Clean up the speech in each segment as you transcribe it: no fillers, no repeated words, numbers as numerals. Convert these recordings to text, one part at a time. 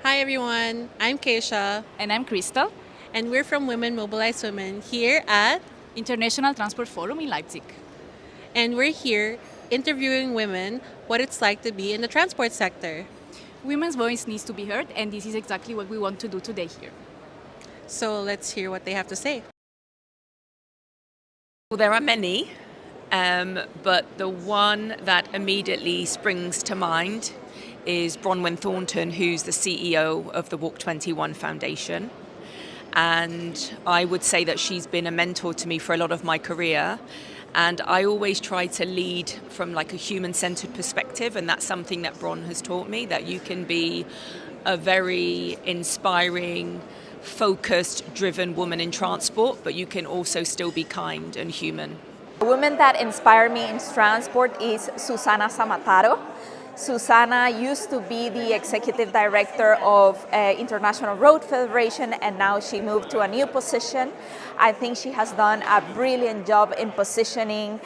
Hi everyone, I'm Keisha, And I'm Crystal, and we're from Mobilize Women here at, International Transport Forum in Leipzig. and we're here interviewing women what it's like to be in the transport sector. Women's voice needs to be heard, and this is exactly what we want to do today here. So let's hear what they have to say. Well, there are many, but the one that immediately springs to mind is Bronwyn Thornton, who's the CEO of the Walk 21 Foundation. And I would say that she's been a mentor to me for a lot of my career. And I always try to lead from like a human-centered perspective, and that's something that Bron has taught me, that you can be a very inspiring, focused, driven woman in transport, but you can also still be kind and human. The woman that inspired me in transport is Susana Samataro. Susana used to be the executive director of International Road Federation, and now she moved to a new position. I think she has done a brilliant job in positioning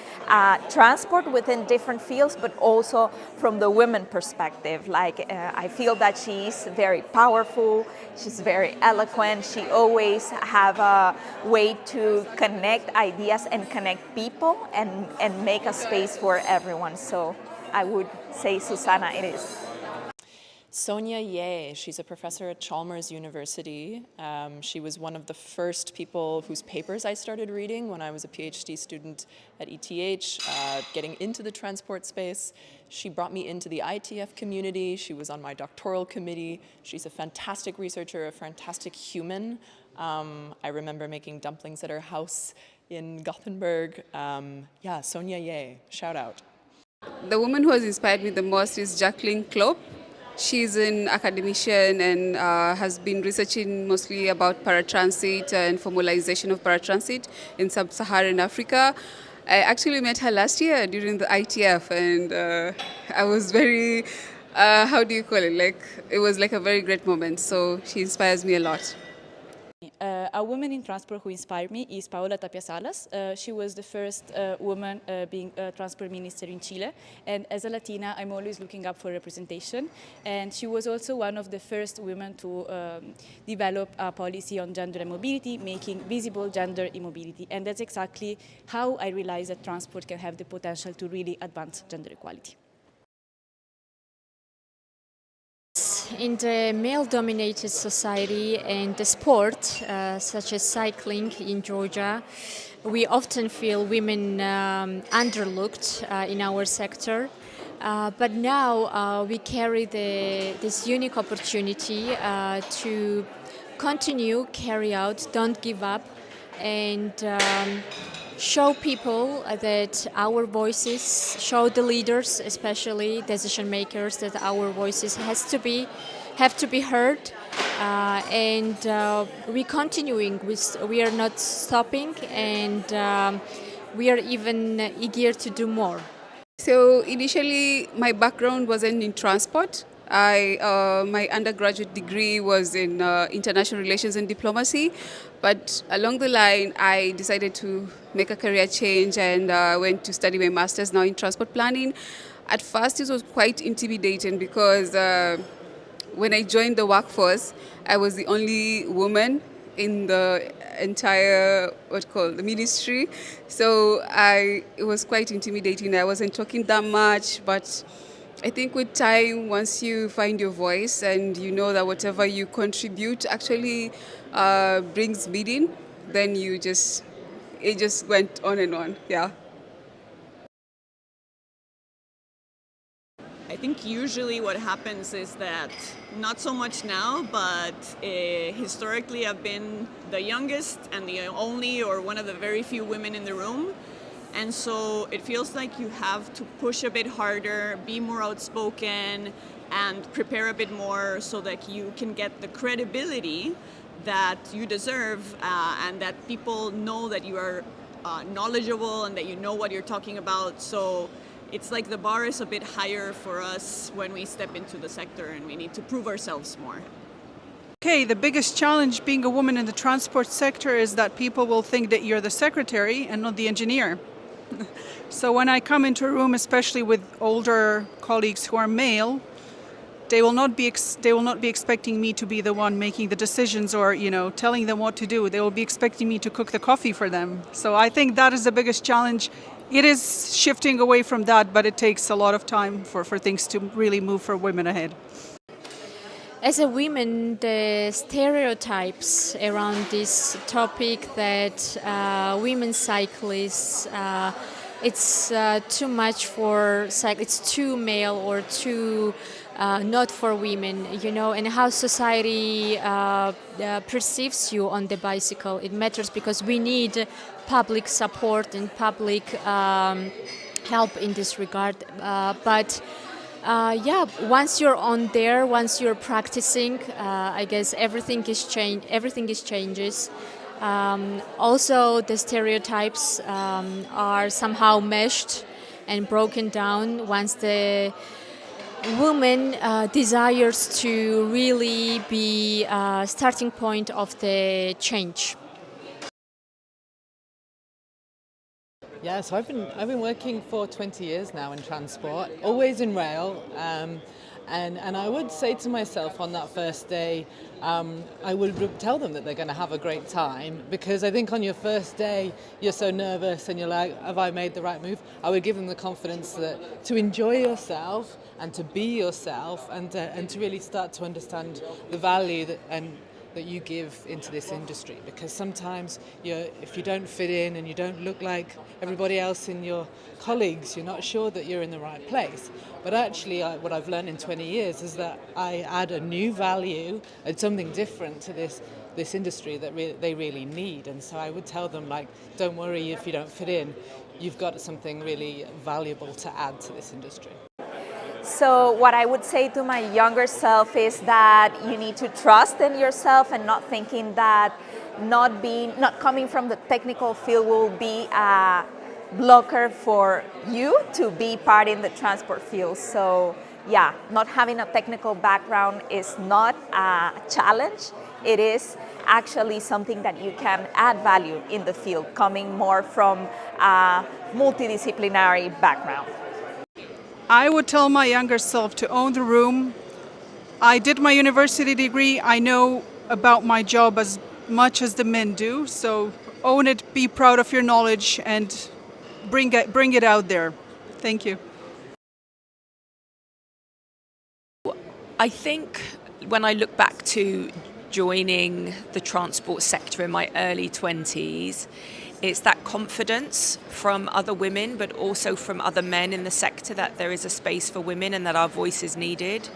transport within different fields, but also from the women perspective. I feel that she's very powerful, she's very eloquent, she always have a way to connect ideas and connect people and make a space for everyone. So I would say Susana it is. Sonia Ye, she's a professor at Chalmers University. She was one of the first people whose papers I started reading when I was a PhD student at ETH, getting into the transport space. She brought me into the ITF community. She was on my doctoral committee. She's a fantastic researcher, a fantastic human. I remember making dumplings at her house in Gothenburg. Sonia Ye, shout out. The woman who has inspired me the most is Jacqueline Klopp. She's an academician and has been researching mostly about paratransit and formalization of paratransit in sub-Saharan Africa. I actually met her last year during the ITF, and I was very, how do you call it? It was like a very great moment. So she inspires me a lot. A woman in transport who inspired me is Paola Tapia Salas. She was the first woman being a transport minister in Chile. And as a Latina, I'm always looking up for representation. And she was also one of the first women to develop a policy on gender and mobility, making visible gender immobility. And that's exactly how I realized that transport can have the potential to really advance gender equality. In the male-dominated society and the sport, such as cycling in Georgia, we often feel women underlooked in our sector. But now we carry this unique opportunity to continue, carry out, don't give up, and show people that our voices, show the leaders, especially decision makers, that our voices have to be heard, and we're continuing. We are not stopping, and we are even eager to do more. So initially, my background wasn't in transport. My undergraduate degree was in international relations and diplomacy, but along the line, I decided to make a career change and went to study my master's now in transport planning. At first, it was quite intimidating because when I joined the workforce, I was the only woman in the entire the ministry. So it was quite intimidating. I wasn't talking that much, but I think with time, once you find your voice and you know that whatever you contribute actually brings meaning, then it just went on and on. Yeah. I think usually what happens is that, not so much now, but historically I've been the youngest and the only or one of the very few women in the room. And so it feels like you have to push a bit harder, be more outspoken, and prepare a bit more so that you can get the credibility that you deserve and that people know that you are knowledgeable and that you know what you're talking about. So it's like the bar is a bit higher for us when we step into the sector and we need to prove ourselves more. Okay, the biggest challenge being a woman in the transport sector is that people will think that you're the secretary and not the engineer. So when I come into a room, especially with older colleagues who are male, they will not be expecting me to be the one making the decisions or telling them what to do. They will be expecting me to cook the coffee for them. So I think that is the biggest challenge. It is shifting away from that, but it takes a lot of time for things to really move for women ahead. As a woman, the stereotypes around this topic that women cyclists, it's too much for it's too male or too not for women, and how society perceives you on the bicycle. It matters because we need public support and public help in this regard. But once you're on there, once you're practicing, I guess everything changes. Also, the stereotypes are somehow meshed and broken down once the woman desires to really be a starting point of the change. Yeah, so I've been working for 20 years now in transport, always in rail, and I would say to myself on that first day, I would tell them that they're going to have a great time, because I think on your first day you're so nervous and you're like, have I made the right move? I would give them the confidence that to enjoy yourself and to be yourself and to really start to understand the value that you give into this industry, because sometimes if you don't fit in and you don't look like everybody else in your colleagues, you're not sure that you're in the right place. But actually what I've learned in 20 years is that I add a new value and something different to this industry that they really need. And so I would tell them, like, don't worry if you don't fit in, you've got something really valuable to add to this industry. So what I would say to my younger self is that you need to trust in yourself and not thinking that not coming from the technical field will be a blocker for you to be part in the transport field. So yeah, not having a technical background is not a challenge. It is actually something that you can add value in the field, coming more from a multidisciplinary background. I would tell my younger self to own the room. I did my university degree. I know about my job as much as the men do. So own it, be proud of your knowledge, and bring it out there. Thank you. I think when I look back to joining the transport sector in my early 20s, it's that confidence from other women, but also from other men in the sector, that there is a space for women and that our voice is needed,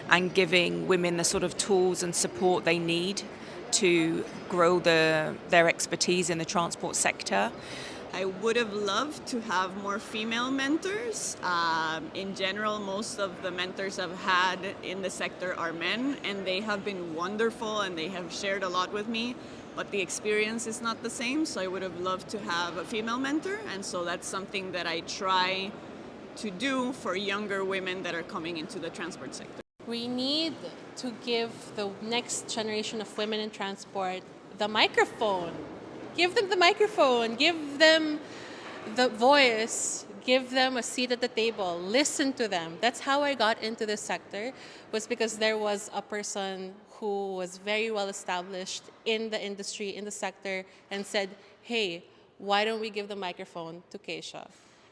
and giving women the sort of tools and support they need to grow their expertise in the transport sector. I would have loved to have more female mentors. In general, most of the mentors I've had in the sector are men, and they have been wonderful and they have shared a lot with me, but the experience is not the same, so I would have loved to have a female mentor, and so that's something that I try to do for younger women that are coming into the transport sector. We need to give the next generation of women in transport the microphone. Give them the microphone, give them the voice, give them a seat at the table, listen to them. That's how I got into this sector, was because there was a person who was very well established in the industry, in the sector, and said, hey, why don't we give the microphone to Keisha?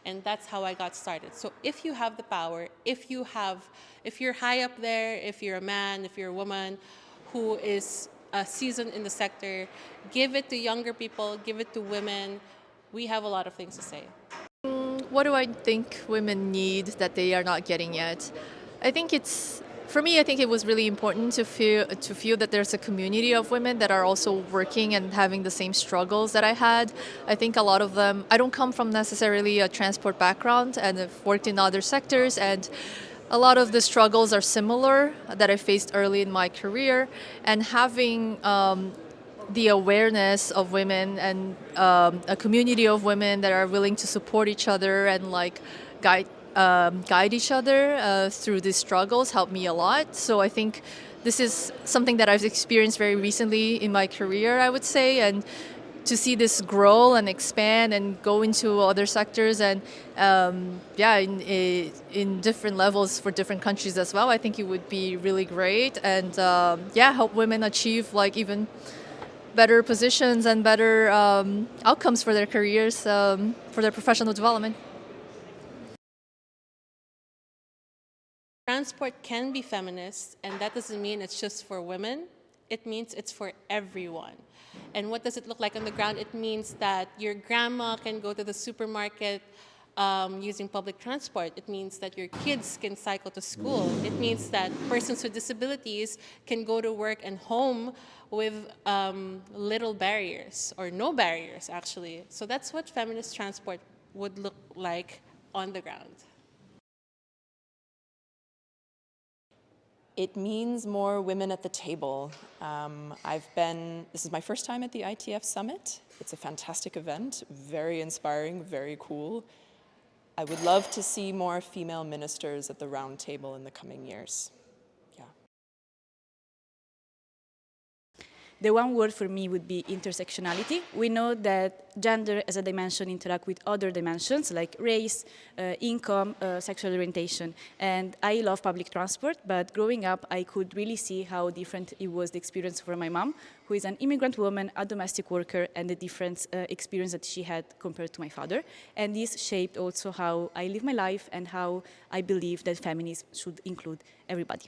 And that's how I got started. So if you have the power, if you're high up there, if you're a man, if you're a woman who is seasoned in the sector, give it to younger people, give it to women. We have a lot of things to say. What do I think women need that they are not getting yet? I think it was really important to feel that there's a community of women that are also working and having the same struggles that I had. I think a lot of them, I don't come from necessarily a transport background, and I've worked in other sectors, and a lot of the struggles are similar that I faced early in my career, and having the awareness of women and a community of women that are willing to support each other and guide each other through these struggles helped me a lot. So I think this is something that I've experienced very recently in my career, I would say, and to see this grow and expand and go into other sectors and in different levels for different countries as well. I think it would be really great and help women achieve like even better positions and better outcomes for their careers, for their professional development. Transport can be feminist, and that doesn't mean it's just for women. It means it's for everyone. And what does it look like on the ground? It means that your grandma can go to the supermarket using public transport. It means that your kids can cycle to school. It means that persons with disabilities can go to work and home with little barriers, or no barriers, actually. So that's what feminist transport would look like on the ground. It means more women at the table. This is my first time at the ITF Summit. It's a fantastic event, very inspiring, very cool. I would love to see more female ministers at the round table in the coming years. The one word for me would be intersectionality. We know that gender as a dimension interact with other dimensions like race, income, sexual orientation. And I love public transport, but growing up, I could really see how different it was the experience for my mom, who is an immigrant woman, a domestic worker, and the different experience that she had compared to my father. And this shaped also how I live my life and how I believe that feminism should include everybody.